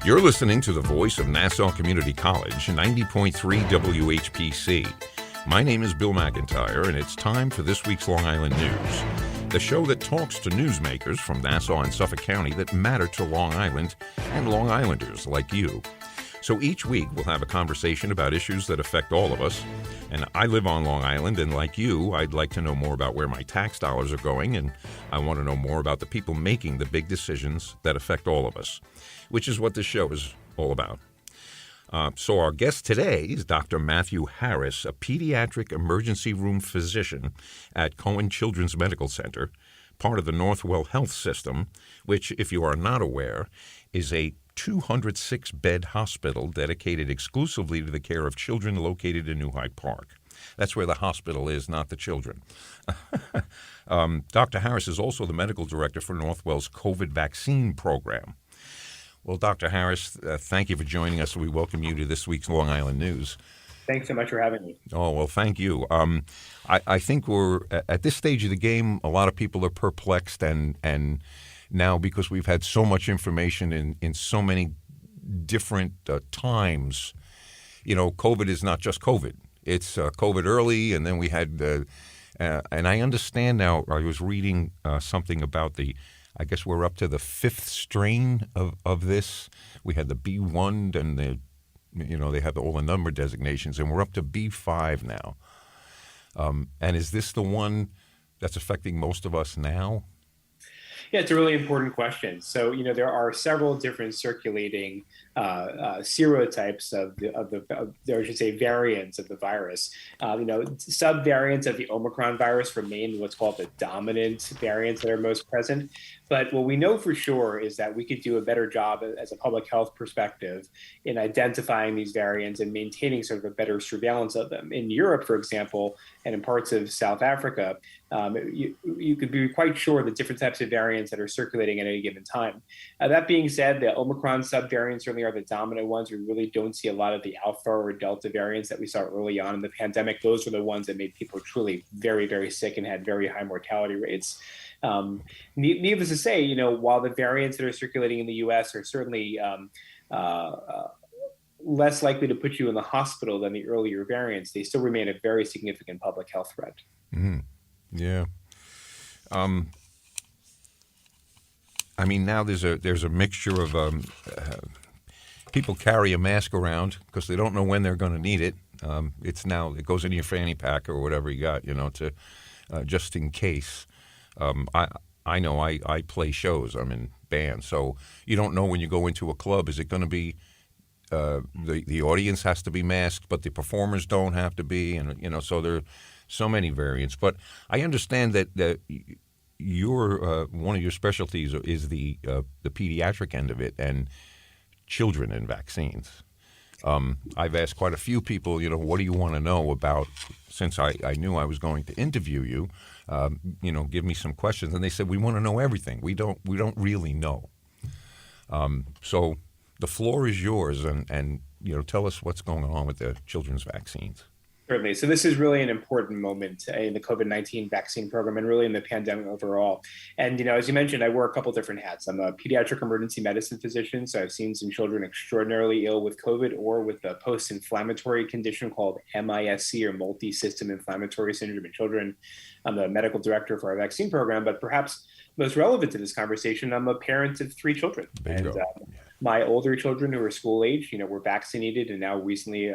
You're listening to the voice of Nassau Community College, 90.3 WHPC. My name is Bill McIntyre, and it's time for this week's Long Island News, the show that talks to newsmakers from Nassau and Suffolk County that matter to Long Island and Long Islanders like you. So each week we'll have a conversation about issues that affect all of us. And I live on Long Island, and like you, I'd like to know more about where my tax dollars are going, and I want to know more about the people making the big decisions that affect all of us, which is what this show is all about. So our guest today is Dr. Matthew Harris, a pediatric emergency room physician at Cohen Children's Medical Center, part of the Northwell Health system, which, if you are not aware, is a 206-bed hospital dedicated exclusively to the care of children located in New Hyde Park. That's where the hospital is, not the children. Dr. Harris is also the medical director for Northwell's COVID vaccine program. Well, Dr. Harris, thank you for joining us. We welcome you to this week's Long Island News. Thanks so much for having me. Oh, well, thank you. I think we're at this stage of the game, a lot of people are perplexed, and now because we've had so much information in so many different times, you know, COVID is not just COVID. It's COVID early, and then we had, and I understand now, I was reading something about I guess we're up to the fifth strain of this. We had the B1 and they have all the number designations, and we're up to B5 now. And is this the one that's affecting most of us now? Yeah, it's a really important question. So, there are several different circulating serotypes I should say variants of the virus. Subvariants of the Omicron virus remain what's called the dominant variants that are most present. But what we know for sure is that we could do a better job as a public health perspective in identifying these variants and maintaining sort of a better surveillance of them. In Europe, for example, and in parts of South Africa, you could be quite sure the different types of variants that are circulating at any given time. That being said, the Omicron subvariants certainly are the dominant ones. We really don't see a lot of the Alpha or Delta variants that we saw early on in the pandemic. Those were the ones that made people truly very, very sick and had very high mortality rates. Needless to say, while the variants that are circulating in the U.S. are certainly less likely to put you in the hospital than the earlier variants, they still remain a very significant public health threat. Mm-hmm. Yeah. I mean, now there's a mixture of people carry a mask around because they don't know when they're going to need it. It goes in your fanny pack or whatever you got, to just in case. I know I play shows. I'm in bands, so you don't know when you go into a club. Is it going to be the audience has to be masked, but the performers don't have to be, and so there are so many variants. But I understand that your one of your specialties is the pediatric end of it and children and vaccines. I've asked quite a few people, what do you want to know about? Since I knew I was going to interview you, give me some questions, and they said we want to know everything. We don't really know. So the floor is yours, and tell us what's going on with the children's vaccines. Certainly. So this is really an important moment in the COVID-19 vaccine program and really in the pandemic overall. And, as you mentioned, I wear a couple different hats. I'm a pediatric emergency medicine physician, so I've seen some children extraordinarily ill with COVID or with a post-inflammatory condition called MISC, or multi-system inflammatory syndrome in children. I'm the medical director for our vaccine program, but perhaps most relevant to this conversation, I'm a parent of 3 children. And my older children who are school age, were vaccinated and now recently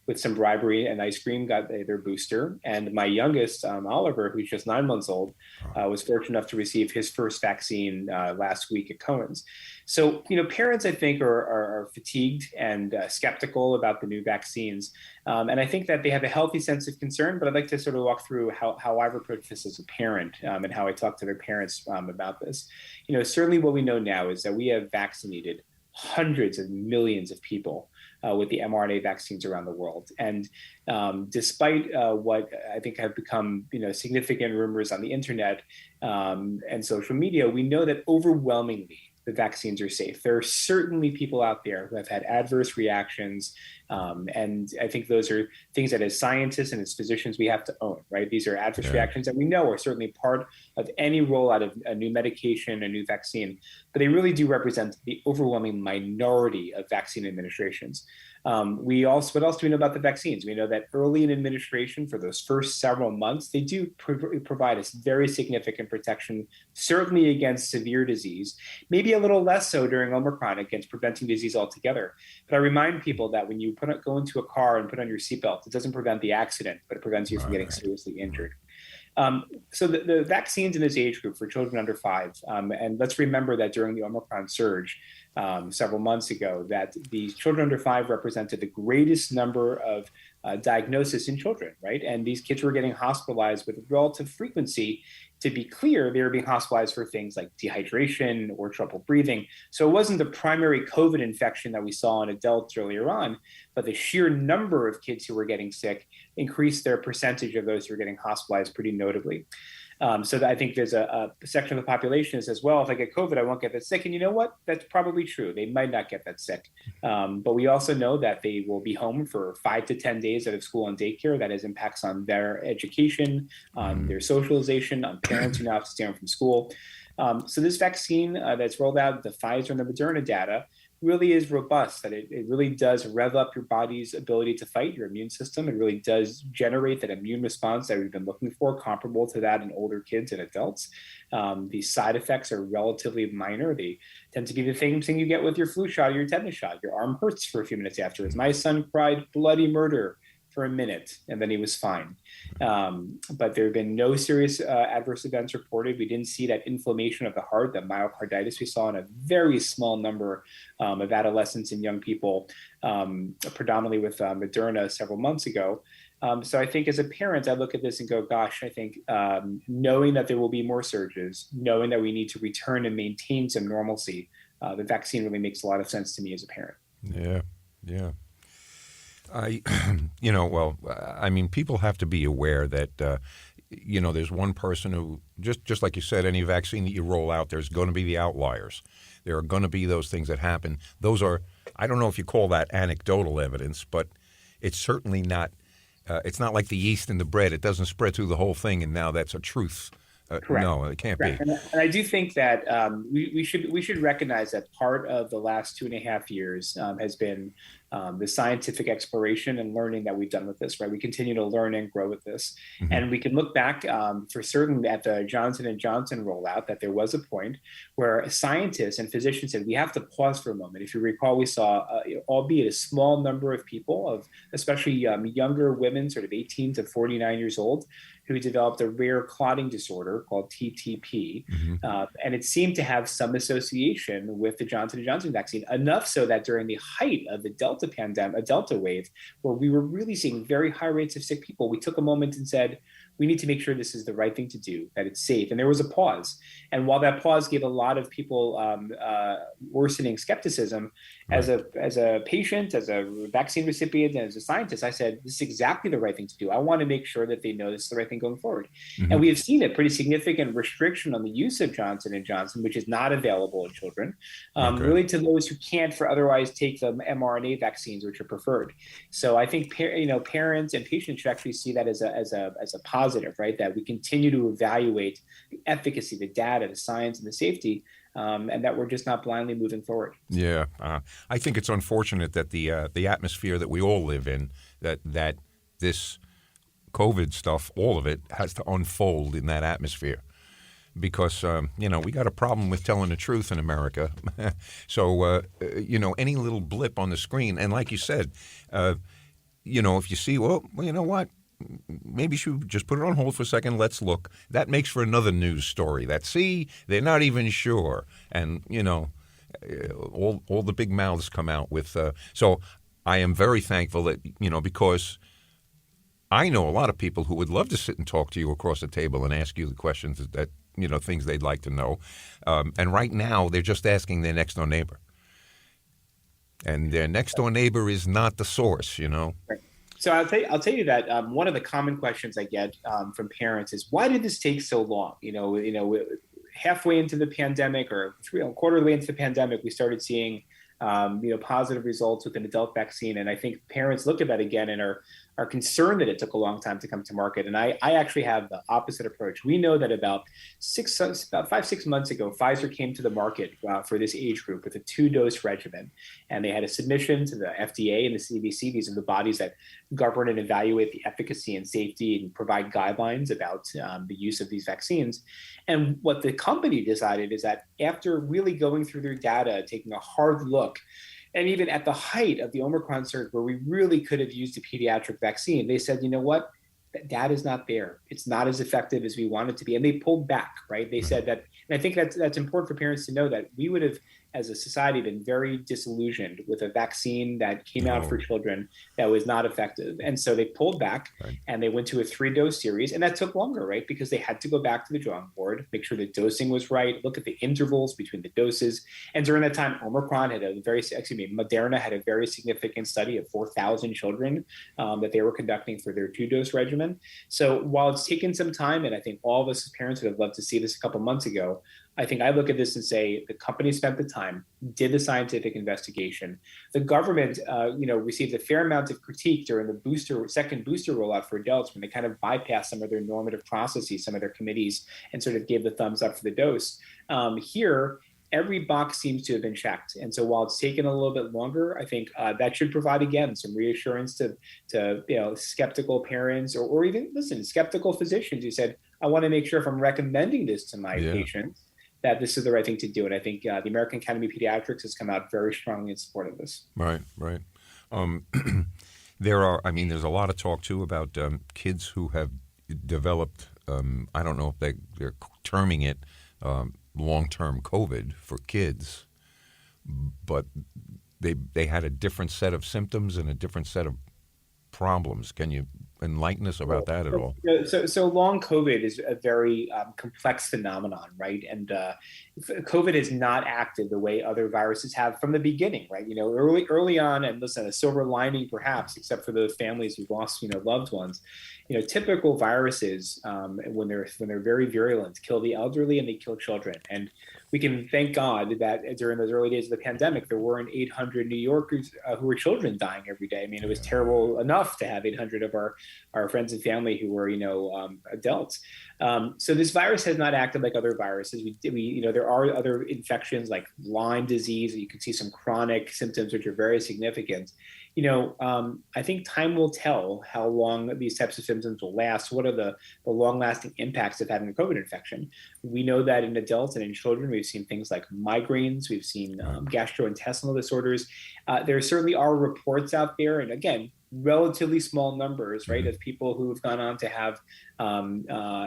with some bribery and ice cream got their booster. And my youngest, Oliver, who's just 9 months old, was fortunate enough to receive his first vaccine last week at Cohen's. So, parents, I think, are fatigued and skeptical about the new vaccines. And I think that they have a healthy sense of concern, but I'd like to sort of walk through how I've approached this as a parent and how I talk to their parents about this. Certainly what we know now is that we have vaccinated hundreds of millions of people with the mRNA vaccines around the world. And despite what I think have become, significant rumors on the internet and social media, we know that overwhelmingly the vaccines are safe. There are certainly people out there who have had adverse reactions And I think those are things that as scientists and as physicians, we have to own, right? These are adverse reactions that we know are certainly part of any rollout of a new medication, a new vaccine, but they really do represent the overwhelming minority of vaccine administrations. What else do we know about the vaccines? We know that early in administration, for those first several months, they do provide us very significant protection, certainly against severe disease, maybe a little less so during Omicron against preventing disease altogether. But I remind people that when you go into a car and put on your seatbelt, it doesn't prevent the accident, but it prevents you from getting seriously injured. So the vaccines in this age group for children under 5, and let's remember that during the Omicron surge several months ago, that the children under 5 represented the greatest number of diagnosis in children, right? And these kids were getting hospitalized with relative frequency. To be clear, they were being hospitalized for things like dehydration or trouble breathing. So it wasn't the primary COVID infection that we saw in adults earlier on, but the sheer number of kids who were getting sick increased their percentage of those who were getting hospitalized pretty notably. So I think there's a section of the population that says, well, if I get COVID, I won't get that sick. And you know what? That's probably true. They might not get that sick. But we also know that they will be home for 5 to 10 days out of school and daycare. That has impacts on their education, on their socialization, on parents who now have to stay home from school. So this vaccine that's rolled out, the Pfizer and the Moderna data, really is robust, that it really does rev up your body's ability to fight, your immune system. It really does generate that immune response that we've been looking for, comparable to that in older kids and adults. The side effects are relatively minor. They tend to be the same thing you get with your flu shot or your tetanus shot. Your arm hurts for a few minutes afterwards. My son cried bloody murder for a minute, and then he was fine. But there have been no serious adverse events reported. We didn't see that inflammation of the heart, that myocarditis we saw in a very small number of adolescents and young people, predominantly with Moderna several months ago. So I think as a parent, I look at this and go, gosh, I think knowing that there will be more surges, knowing that we need to return and maintain some normalcy, the vaccine really makes a lot of sense to me as a parent. Yeah. People have to be aware that, there's one person who, just like you said, any vaccine that you roll out, there's going to be the outliers. There are going to be those things that happen. Those are, I don't know if you call that anecdotal evidence, but it's certainly not, it's not like the yeast in the bread. It doesn't spread through the whole thing, and now that's a truth. Correct. No, it can't Correct. be. And I do think that we should recognize that part of the last 2.5 years has been the scientific exploration and learning that we've done with this, right? We continue to learn and grow with this. Mm-hmm. And we can look back for certain at the Johnson & Johnson rollout that there was a point where scientists and physicians said, we have to pause for a moment. If you recall, we saw, albeit a small number of people, of especially younger women, sort of 18 to 49 years old, who developed a rare clotting disorder called TTP. Mm-hmm. And it seemed to have some association with the Johnson & Johnson vaccine, enough so that during the height of the Delta pandemic, a Delta wave, where we were really seeing very high rates of sick people, we took a moment and said, we need to make sure this is the right thing to do, that it's safe. And there was a pause. And while that pause gave a lot of people worsening skepticism, right, as a patient, as a vaccine recipient, and as a scientist, I said, this is exactly the right thing to do. I want to make sure that they know this is the right thing going forward. Mm-hmm. And we have seen a pretty significant restriction on the use of Johnson & Johnson, which is not available in children, really to those who can't otherwise take the mRNA vaccines, which are preferred. So I think parents and patients should actually see that as a positive, right? That we continue to evaluate the efficacy, the data, the science, and the safety, and that we're just not blindly moving forward. Yeah, I think it's unfortunate that the atmosphere that we all live in, that this COVID stuff, all of it, has to unfold in that atmosphere. Because, we got a problem with telling the truth in America. So, any little blip on the screen, and like you said, if you see, well, you know what? Maybe you should just put it on hold for a second. Let's look. That makes for another news story. They're not even sure. And, all the big mouths come out with. So I am very thankful that, because I know a lot of people who would love to sit and talk to you across the table and ask you the questions that, things they'd like to know. And right now, they're just asking their next door neighbor. And their next door neighbor is not the source, Right. So I'll tell you that one of the common questions I get from parents is, why did this take so long? Halfway into the pandemic, or a quarter way into the pandemic, we started seeing positive results with an adult vaccine. And I think parents look at that again and are concerned that it took a long time to come to market. And I actually have the opposite approach. We know that about 5-6 months ago, Pfizer came to the market for this age group with a 2-dose regimen. And they had a submission to the FDA and the CDC. These are the bodies that govern and evaluate the efficacy and safety and provide guidelines about the use of these vaccines. And what the company decided is that after really going through their data, taking a hard look, and even at the height of the Omicron surge, where we really could have used a pediatric vaccine, they said, you know what? That data is not there. It's not as effective as we want it to be. And they pulled back, right? They said that, and I think that's important for parents to know, that we would have, as a society, been very disillusioned with a vaccine that came out for children that was not effective. And so they pulled back, and they went to a 3-dose series. And that took longer, right? Because they had to go back to the drawing board, make sure the dosing was right, look at the intervals between the doses. And during that time, Moderna had a very significant study of 4,000 children that they were conducting for their 2-dose regimen. So while it's taken some time, and I think all of us as parents would have loved to see this a couple months ago, I think I look at this and say the company spent the time, did the scientific investigation. The government, received a fair amount of critique during the second booster rollout for adults, when they kind of bypassed some of their normative processes, some of their committees, and sort of gave the thumbs up for the dose. Here, every box seems to have been checked. And so while it's taken a little bit longer, I think that should provide, again, some reassurance to skeptical parents or even, skeptical physicians who said, I want to make sure if I'm recommending this to my patients, that this is the right thing to do. And I think the American Academy of Pediatrics has come out very strongly in support of this. Right. There's a lot of talk, too, about kids who have developed, I don't know if they're terming it long-term COVID for kids, but they had a different set of symptoms and a different set of problems. Can you enlighten us about that at all? So long COVID is a very complex phenomenon, right? And COVID has not acted the way other viruses have from the beginning, right? Early on, and listen, a silver lining perhaps, except for the families who've lost, loved ones. Typical viruses, when they're very virulent, kill the elderly and they kill children. And we can thank God that during those early days of the pandemic, there weren't 800 New Yorkers who were children dying every day. I mean, it was terrible enough to have 800 of our friends and family who were, adults. So this virus has not acted like other viruses. There are other infections like Lyme disease. You can see some chronic symptoms which are very significant. I think time will tell how long these types of symptoms will last. What are the long-lasting impacts of having a COVID infection? We know that in adults and in children, we've seen things like migraines. We've seen gastrointestinal disorders. There certainly are reports out there, and again, relatively small numbers, right, of people who've gone on to have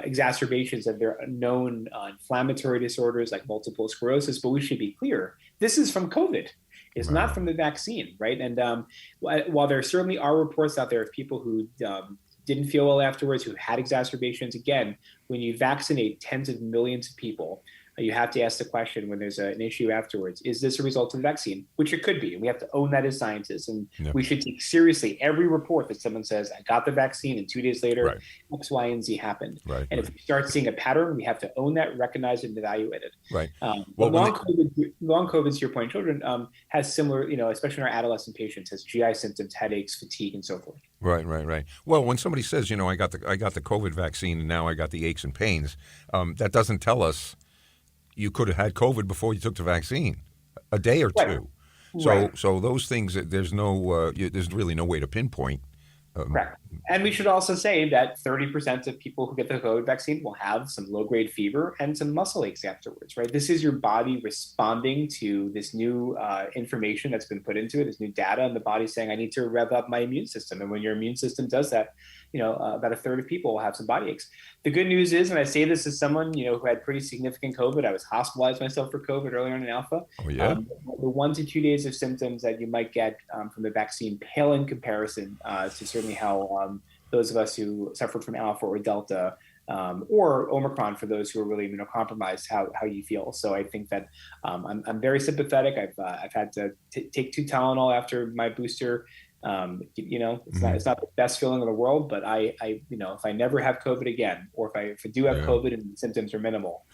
exacerbations of their known inflammatory disorders like multiple sclerosis. But we should be clear, this is from COVID. It's not from the vaccine, right? And while there certainly are reports out there of people who didn't feel well afterwards, who had exacerbations, again, when you vaccinate tens of millions of people, you have to ask the question when there's an issue afterwards, is this a result of the vaccine? Which it could be. And we have to own that as scientists. And we should take seriously every report that someone says, I got the vaccine, and 2 days later, X, Y, and Z happened. And if we start seeing a pattern, we have to own that, recognize it, and evaluate it. Long COVID, to your point, children has similar, especially in our adolescent patients, has GI symptoms, headaches, fatigue, and so forth. Right. Well, when somebody says, I got the COVID vaccine and now I got the aches and pains, that doesn't tell us you could have had COVID before you took the vaccine, a day or two. So those things, there's really no way to pinpoint. Correct. And we should also say that 30% of people who get the COVID vaccine will have some low-grade fever and some muscle aches afterwards, right? This is your body responding to this new information that's been put into it, this new data, and the body saying, I need to rev up my immune system. And when your immune system does that, about a third of people will have some body aches. The good news is, and I say this as someone, who had pretty significant COVID, I was hospitalized myself for COVID earlier on in Alpha. The 1 to 2 days of symptoms that you might get from the vaccine pale in comparison to certainly how those of us who suffered from Alpha or Delta or Omicron, for those who are really immunocompromised, how you feel. So I think that I'm very sympathetic. I've had to take 2 Tylenol after my booster. It's not the best feeling in the world, but I if I never have COVID again, or if I do have COVID and the symptoms are minimal.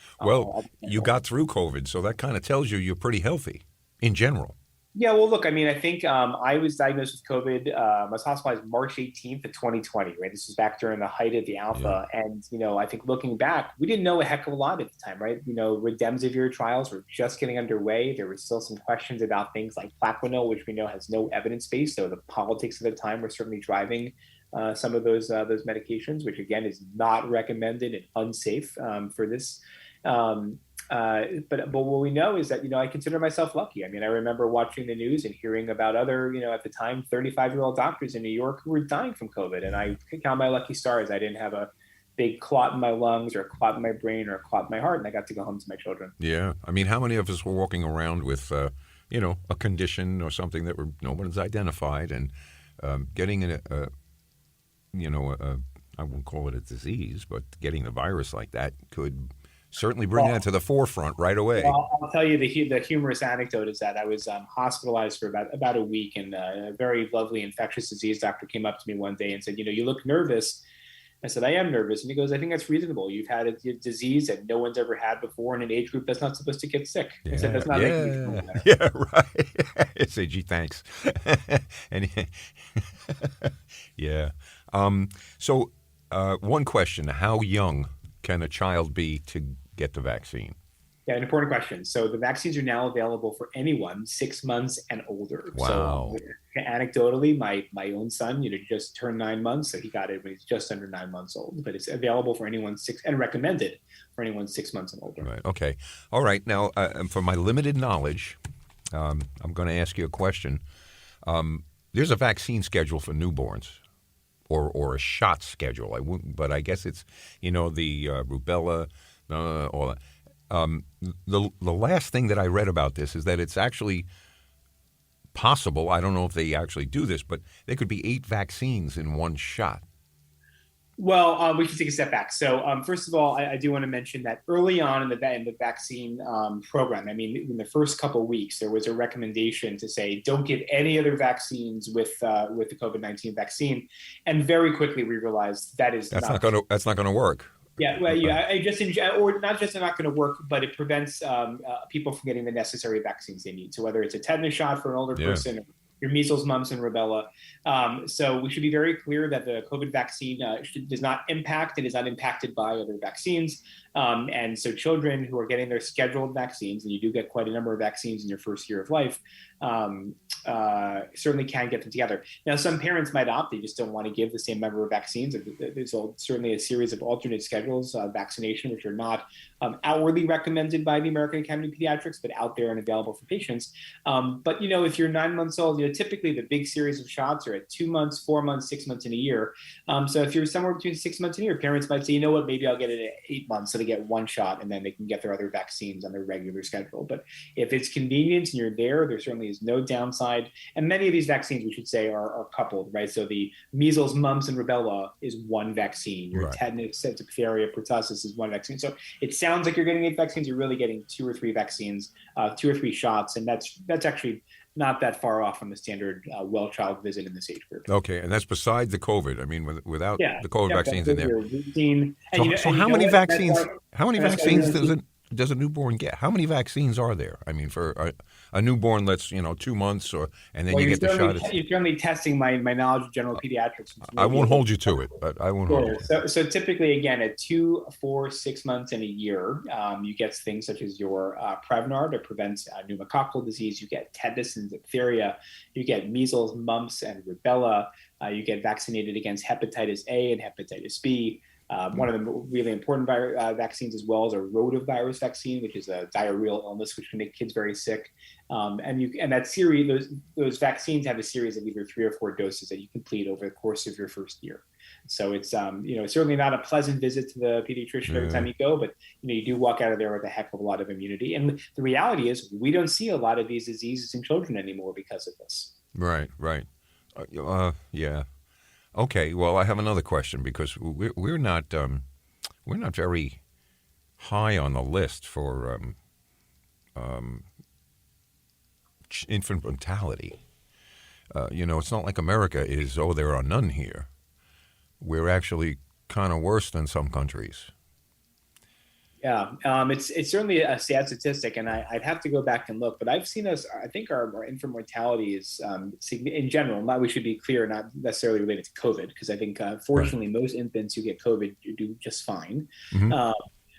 You got through COVID, so that kind of tells you you're pretty healthy in general. Yeah, well, look, I mean, I think I was diagnosed with COVID. I was hospitalized March 18th of 2020, right? This was back during the height of the Yeah. alpha. And, I think looking back, we didn't know a heck of a lot at the time, right? Remdesivir trials were just getting underway. There were still some questions about things like Plaquenil, which we know has no evidence base. So the politics of the time were certainly driving some of those medications, which again is not recommended and unsafe for this. Um, but what we know is that I consider myself lucky. I mean, I remember watching the news and hearing about other at the time 35-year-old doctors in New York who were dying from COVID, and I count my lucky stars. I didn't have a big clot in my lungs or a clot in my brain or a clot in my heart, and I got to go home to my children. Yeah. I mean, how many of us were walking around with, a condition or something that no one's identified and getting I won't call it a disease, but getting a virus like that could certainly bring that to the forefront right away. Well, I'll tell you the humorous anecdote is that I was hospitalized for about a week, and a very lovely infectious disease doctor came up to me one day and said, "You look nervous." I said, "I am nervous," and he goes, "I think that's reasonable. You've had a disease that no one's ever had before in an age group that's not supposed to get sick." Yeah, I said, "That's not making me feel better." yeah, right. I say, gee, thanks. and yeah. So, one question: how young can a child be to get the vaccine? Yeah, an important question. So the vaccines are now available for anyone 6 months and older. Wow. So anecdotally, my own son, just turned 9 months, so he got it when he's just under 9 months old. But it's available for anyone and recommended for anyone 6 months and older. Right. Okay. All right. Now, for my limited knowledge, I'm going to ask you a question. There's a vaccine schedule for newborns, or a shot schedule. But I guess it's the rubella, all that. The last thing that I read about this is that it's actually possible. I don't know if they actually do this, but there could be 8 vaccines in one shot. Well, we should take a step back. So, first of all, I do want to mention that early on in the vaccine program, I mean, in the first couple of weeks, there was a recommendation to say don't give any other vaccines with the COVID-19 vaccine, and very quickly we realized That's not going to work. Yeah, well, yeah, or not just not going to work, but it prevents people from getting the necessary vaccines they need. So whether it's a tetanus shot for an older person, or your measles, mumps, and rubella. So we should be very clear that the COVID vaccine does not impact and is not impacted by other vaccines. And so children who are getting their scheduled vaccines, and you do get quite a number of vaccines in your first year of life, certainly can get them together. Now, some parents might opt; they just don't want to give the same number of vaccines. There's certainly a series of alternate schedules of vaccination, which are not outwardly recommended by the American Academy of Pediatrics, but out there and available for patients. But if you're 9 months old, typically the big series of shots are at 2 months, 4 months, 6 months, and a year. So if you're somewhere between 6 months and a year, parents might say, what, maybe I'll get it at 8 months, so they get one shot, and then they can get their other vaccines on their regular schedule. But if it's convenient and you're there certainly is no downside. And many of these vaccines, we should say, are coupled, right? So the measles, mumps, and rubella is one vaccine. Your tetanus, diphtheria, pertussis is one vaccine. So it sounds like you're getting 8 vaccines. You're really getting 2 or 3 vaccines, 2 or 3 shots, and that's actually not that far off from the standard well child visit in this age group. Okay, and that's beside the COVID. I mean, without the COVID vaccines in there. Routine. So how many vaccines? How many vaccines does a newborn get? How many vaccines are there? I mean, for a newborn, that's 2 months, and then you get the shot. You're certainly testing my knowledge of general pediatrics. I won't hold you to it, but I won't hold you. So typically, again, at 2, 4, 6 months, and a year, you get things such as your Prevnar to prevent pneumococcal disease. You get tetanus and diphtheria. You get measles, mumps, and rubella. You get vaccinated against hepatitis A and hepatitis B. One of the really important vaccines as well is a rotavirus vaccine, which is a diarrheal illness which can make kids very sick. And that series, those vaccines have a series of either 3 or 4 doses that you complete over the course of your first year. So it's certainly not a pleasant visit to the pediatrician every time you go, but you do walk out of there with a heck of a lot of immunity. And the reality is we don't see a lot of these diseases in children anymore because of this. Right. Yeah. Okay, well, I have another question because we're not very high on the list for infant mortality. It's not like America is, there are none here. We're actually kind of worse than some countries. Yeah, it's certainly a sad statistic, and I'd have to go back and look. But I've seen us. I think our infant mortality is in general. Not we should be clear, not necessarily related to COVID, because I think Right. fortunately most infants who get COVID do just fine. Hmm. Um,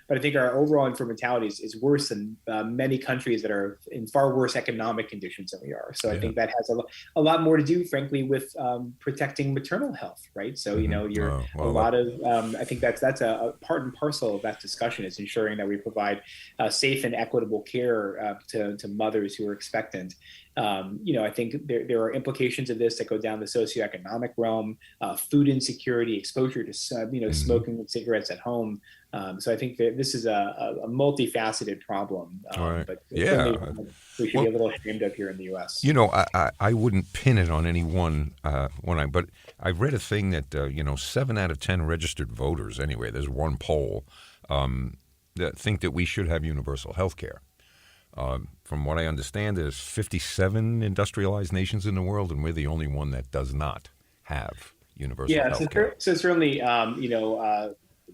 but I think our overall infant mortality is worse than many countries that are in far worse economic conditions than we are. So I Yeah. think that has a lot more to do, frankly, with protecting maternal health, right? So Hmm. you're Oh, a well, lot of I think that's a part and parcel of that discussion is ensuring that we provide safe and equitable care to mothers who are expectant. I think there are implications of this that go down the socioeconomic realm, food insecurity, exposure to hmm. smoking and cigarettes at home. So I think that this is a multifaceted problem, All right. but certainly Yeah. we should be Well, a little ashamed of here in the U.S. I wouldn't pin it on any one, but I read a thing that 7 out of 10 registered voters, anyway, there's one poll, that think that we should have universal health care. From what I understand, there's 57 industrialized nations in the world, and we're the only one that does not have universal Yeah, health care. so certainly,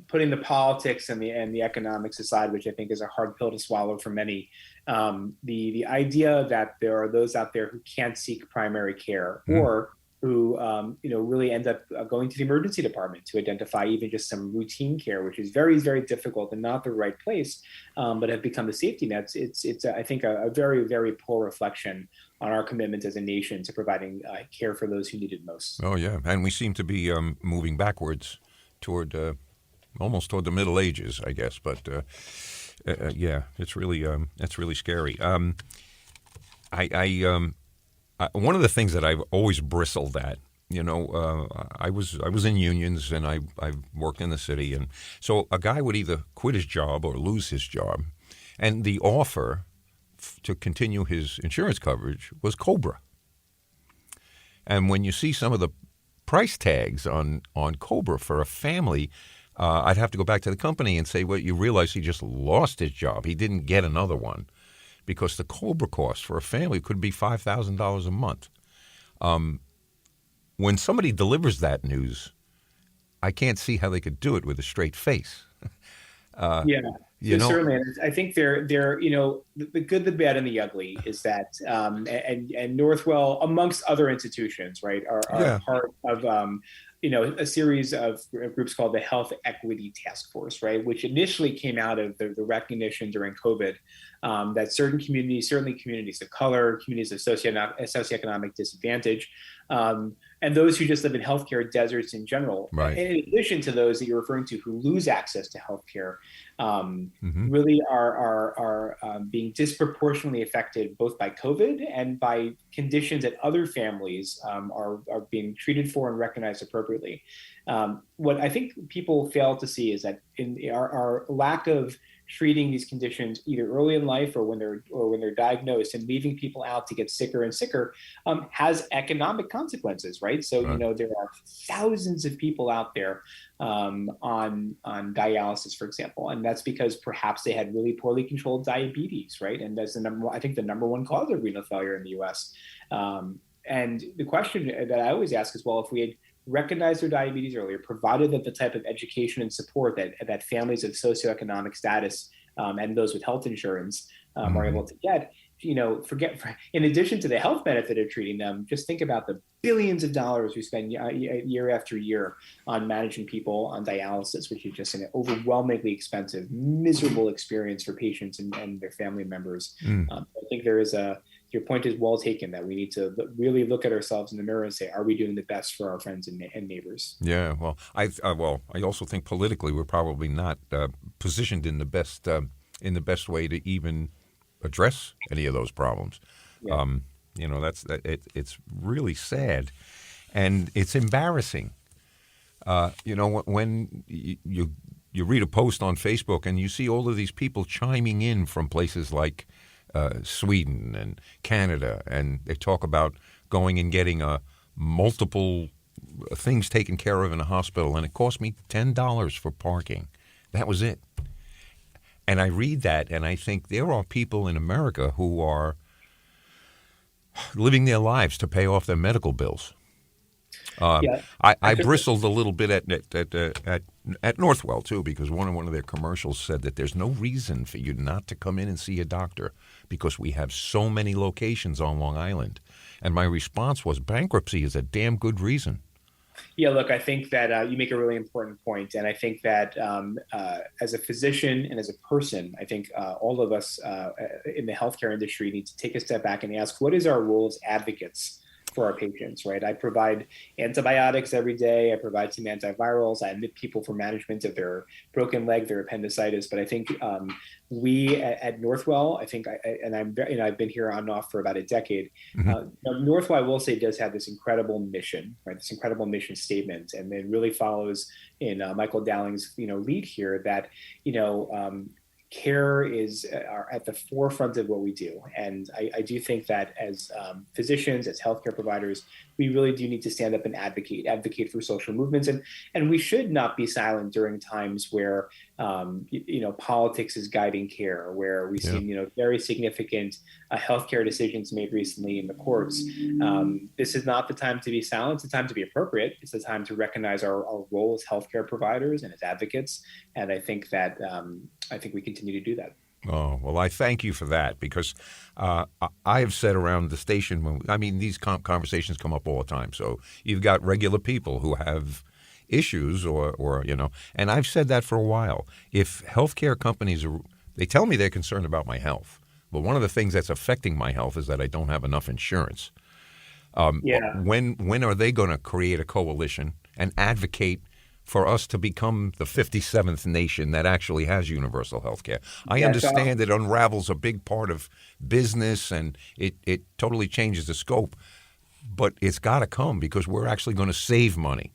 putting the politics and the economics aside, which I think is a hard pill to swallow for many, the idea that there are those out there who can't seek primary care Mm. or who really end up going to the emergency department to identify even just some routine care, which is very, very difficult and not the right place, but have become the safety nets. It's I think a very, very poor reflection on our commitment as a nation to providing care for those who need it most. Oh yeah, and we seem to be moving backwards toward almost toward the Middle Ages, I guess. But yeah, it's really scary. One of the things that I've always bristled at, I was in unions and I worked in the city, and so a guy would either quit his job or lose his job, and the offer to continue his insurance coverage was Cobra. And when you see some of the price tags on Cobra for a family, I'd have to go back to the company and say, well, you realize he just lost his job. He didn't get another one because the Cobra cost for a family could be $5,000 a month. When somebody delivers that news, I can't see how they could do it with a straight face. Yeah, You so know, certainly, and I think they're the good, the bad, and the ugly is that and Northwell, amongst other institutions, right, are yeah, part of a series of groups called the Health Equity Task Force, right, which initially came out of the recognition during COVID that certain communities, certainly communities of color, communities of socioeconomic disadvantage, and those who just live in healthcare deserts in general, right. in addition to those that you're referring to who lose access to healthcare, Hmm. really are being disproportionately affected both by COVID and by conditions that other families are being treated for and recognized appropriately. What I think people fail to see is that in our lack of treating these conditions either early in life or when they're diagnosed and leaving people out to get sicker and sicker has economic consequences, right? So Right. there are thousands of people out there on dialysis, for example, and that's because perhaps they had really poorly controlled diabetes, right? And that's I think the number one cause of renal failure in the U.S. And the question that I always ask is, well, if we had recognized their diabetes earlier, provided that the type of education and support that families of socioeconomic status and those with health insurance are Hmm. able to get, in addition to the health benefit of treating them, just think about the billions of dollars we spend year after year on managing people on dialysis, which is just an overwhelmingly expensive, miserable experience for patients and their family members. Mm. I think your point is well taken that we need to really look at ourselves in the mirror and say, are we doing the best for our friends and neighbors? Yeah. I also think politically we're probably not positioned in the best way to even address any of those problems. Yeah. It's really sad, and it's embarrassing. When you read a post on Facebook and you see all of these people chiming in from places like Sweden and Canada, and they talk about going and getting multiple things taken care of in a hospital, and it cost me $10 for parking. That was it. And I read that, and I think there are people in America who are living their lives to pay off their medical bills. Yeah, I I bristled a little bit at Northwell too, because one of their commercials said that there's no reason for you not to come in and see a doctor because we have so many locations on Long Island. And my response was, bankruptcy is a damn good reason. Yeah, look, I think that you make a really important point, and I think that as a physician and as a person, I think all of us in the healthcare industry need to take a step back and ask, what is our role as advocates for our patients, right? I provide antibiotics every day. I provide some antivirals. I admit people for management of their broken leg, their appendicitis. But I think we at Northwell, I think, and I've been here on and off for about a decade. Hmm. Northwell, I will say, does have this incredible mission, right? This incredible mission statement, and it really follows in Michael Dowling's, lead here that, care is are at the forefront of what we do. And I do think that as physicians, as healthcare providers, we really do need to stand up and advocate for social movements. And we should not be silent during times where, politics is guiding care, where we've Yeah. seen, very significant healthcare decisions made recently in the courts. This is not the time to be silent. It's the time to be appropriate. It's the time to recognize our role as healthcare providers and as advocates. And I think that we continue to do that. Oh, well, I thank you for that because I have said around the station, these conversations come up all the time. So you've got regular people who have issues or and I've said that for a while. If healthcare companies they tell me they're concerned about my health, but one of the things that's affecting my health is that I don't have enough insurance. Yeah. When are they going to create a coalition and advocate for us to become the 57th nation that actually has universal health care? I understand it unravels a big part of business and it totally changes the scope, but it's got to come because we're actually going to save money.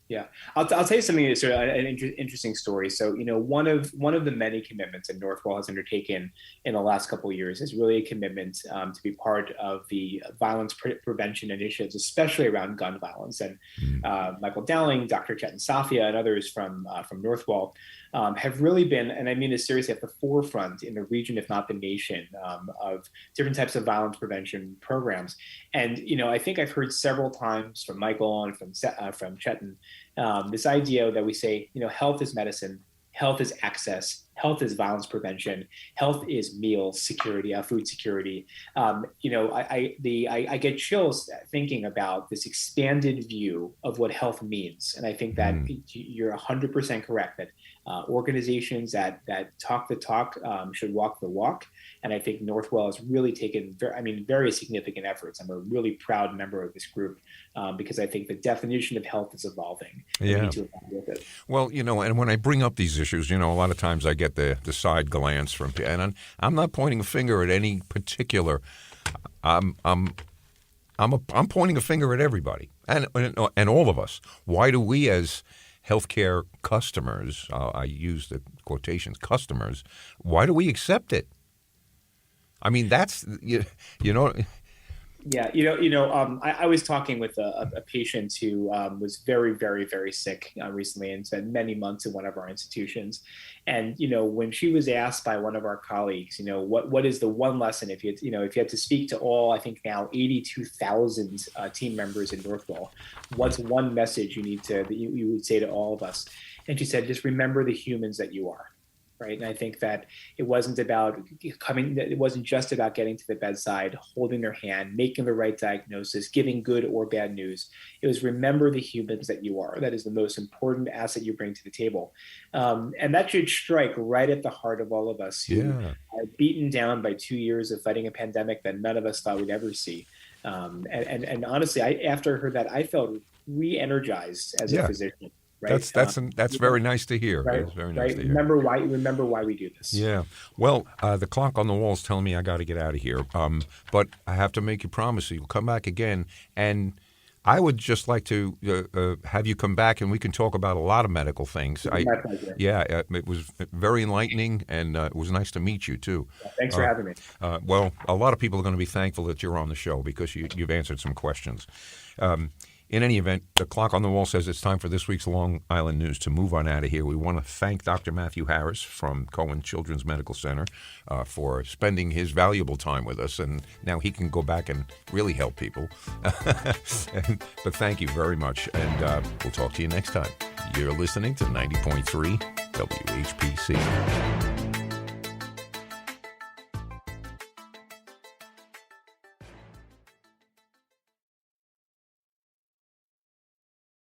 Yeah, I'll tell you something. Sort of an interesting story. So, one of the many commitments that Northwell has undertaken in the last couple of years is really a commitment to be part of the violence prevention initiatives, especially around gun violence. And Michael Dowling, Dr. Chetan Safia, and others from Northwell have really been, and I mean this seriously, at the forefront in the region, if not the nation, of different types of violence prevention programs. And I think I've heard several times from Michael and from Chetan this idea that we say, health is medicine, health is access, health is violence prevention, health is meal security, food security. I get chills thinking about this expanded view of what health means, and I think that you're 100% correct that organizations that talk the talk should walk the walk, and I think Northwell has really taken very significant efforts. I'm a really proud member of this group because I think the definition of health is evolving. Yeah. We need to evolve with it. Well, and when I bring up these issues, a lot of times I get the side glance from, and I'm not pointing a finger at any particular. I'm pointing a finger at everybody and all of us. Why do we as healthcare customers, I use the quotations, customers, why do we accept it? That's Yeah, I was talking with a patient who was very, very, very sick recently and spent many months in one of our institutions. And when she was asked by one of our colleagues, what is the one lesson if you had to speak to all, I think now 82,000 team members in Northwell, what's one message that you would say to all of us? And she said, just remember the humans that you are. Right. And I think that it wasn't just about getting to the bedside, holding their hand, making the right diagnosis, giving good or bad news. It was remember the humans that you are. That is the most important asset you bring to the table. And that should strike right at the heart of all of us who are beaten down by 2 years of fighting a pandemic that none of us thought we'd ever see. And honestly, after I heard that, I felt re-energized as a physician. Right. That's very nice to hear. Right. It's very nice to hear. Remember why we do this. Yeah. Well, the clock on the wall is telling me I got to get out of here. But I have to make you promise you'll come back again. And I would just like to have you come back and we can talk about a lot of medical things. My pleasure. Yeah, it was very enlightening and it was nice to meet you too. Thanks for having me. Well, a lot of people are going to be thankful that you're on the show because you've answered some questions. in any event, the clock on the wall says it's time for this week's Long Island News to move on out of here. We want to thank Dr. Matthew Harris from Cohen Children's Medical Center for spending his valuable time with us, and now he can go back and really help people. But thank you very much, and we'll talk to you next time. You're listening to 90.3 WHPC.